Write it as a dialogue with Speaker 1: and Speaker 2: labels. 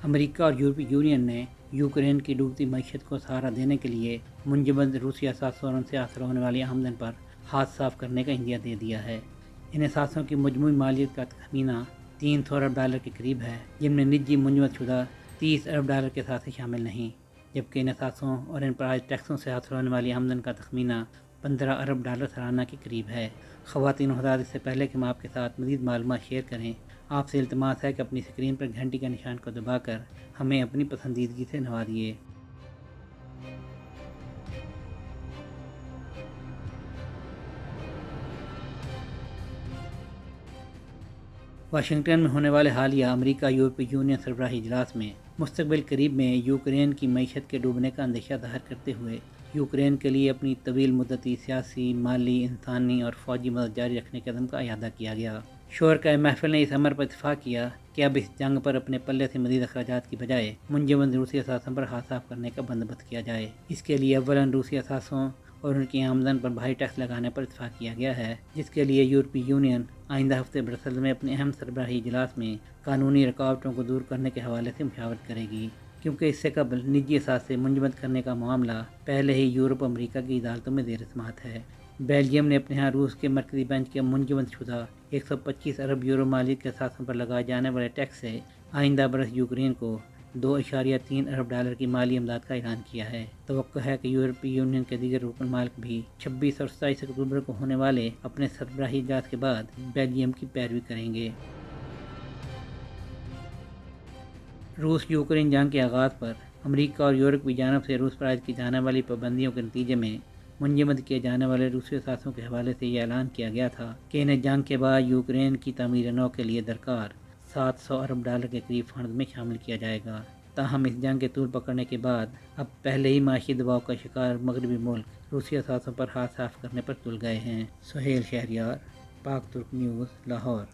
Speaker 1: امریکہ اور یورپی یونین نے یوکرین کی ڈوبتی معیشت کو سہارا دینے کے لیے منجمد روسی اثاثوں اور ان سے حاصل ہونے والی آمدن پر ہاتھ صاف کرنے کا عندیہ دے دیا ہے۔ ان اثاثوں کی مجموعی مالیت کا تخمینہ $300 ارب کے قریب ہے، جن میں نجی منجمد شدہ $30 ارب کے ساتھ شامل نہیں، جبکہ ان اثاثوں اور ان پر عائد ٹیکسوں سے حاصل ہونے والی آمدن کا تخمینہ $15 ارب سالانہ کے قریب ہے۔ خواتین و حضرات، اس سے پہلے کہ ہم آپ کے ساتھ مزید معلومات شیئر کریں، آپ سے التماس ہے کہ اپنی اسکرین پر گھنٹی کا نشان کو دبا کر ہمیں اپنی پسندیدگی سے نوازیے۔ واشنگٹن میں ہونے والے حالیہ امریکہ یورپی یونین سربراہی اجلاس میں مستقبل قریب میں یوکرین کی معیشت کے ڈوبنے کا اندیشہ ظاہر کرتے ہوئے یوکرین کے لیے اپنی طویل مدتی سیاسی، مالی، انسانی اور فوجی مدد جاری رکھنے کے عزم کا اعادہ کیا گیا۔ شرکائے محفل نے اس امر پر اتفاق کیا کہ اب اس جنگ پر اپنے پلے سے مزید اخراجات کی بجائے منجمد روسی اثاثوں پر ہاتھ صاف کرنے کا بندوبست کیا جائے۔ اس کے لیے اولاً روسی اثاثوں اور ان کی آمدن پر بھاری ٹیکس لگانے پر اتفاق کیا گیا ہے، جس کے لیے یورپی یونین آئندہ ہفتے برسلز میں اپنے اہم سربراہی اجلاس میں قانونی رکاوٹوں کو دور کرنے کے حوالے سے مشاورت کرے گی، کیونکہ اس سے قبل نجی اثاثے منجمد کرنے کا معاملہ پہلے ہی یورپ اور امریکہ کی عدالتوں میں زیر سماعت ہے۔ بیلجیم نے اپنے ہاں روس کے مرکزی بینچ کے منجمد شدہ 125 ارب یورو مالیت کے اثاثوں پر لگائے جانے والے ٹیکس سے آئندہ برس یوکرین کو $2.3 ارب کی مالی امداد کا اعلان کیا ہے۔ توقع ہے کہ یورپی یونین کے دیگر رکن ممالک بھی 26 اور 27 اکتوبر کو ہونے والے اپنے سربراہی اجلاس کے بعد بیلجیم کی پیروی کریں گے۔ روس یوکرین جنگ کے آغاز پر امریکہ اور یورپ کی جانب سے روس پر عائد کی جانے والی پابندیوں کے نتیجے میں منجمد کیے جانے والے روسی اثاثوں کے حوالے سے یہ اعلان کیا گیا تھا کہ انہیں جنگ کے بعد یوکرین کی تعمیر نو کے لیے درکار $700 ارب کے قریب فنڈز میں شامل کیا جائے گا۔ تاہم اس جنگ کے طول پکڑنے کے بعد اب پہلے ہی معاشی دباؤ کا شکار مغربی ملک روسی اثاثوں پر ہاتھ صاف کرنے پر تل گئے ہیں۔ سہیل شہریار، پاک ترک نیوز، لاہور۔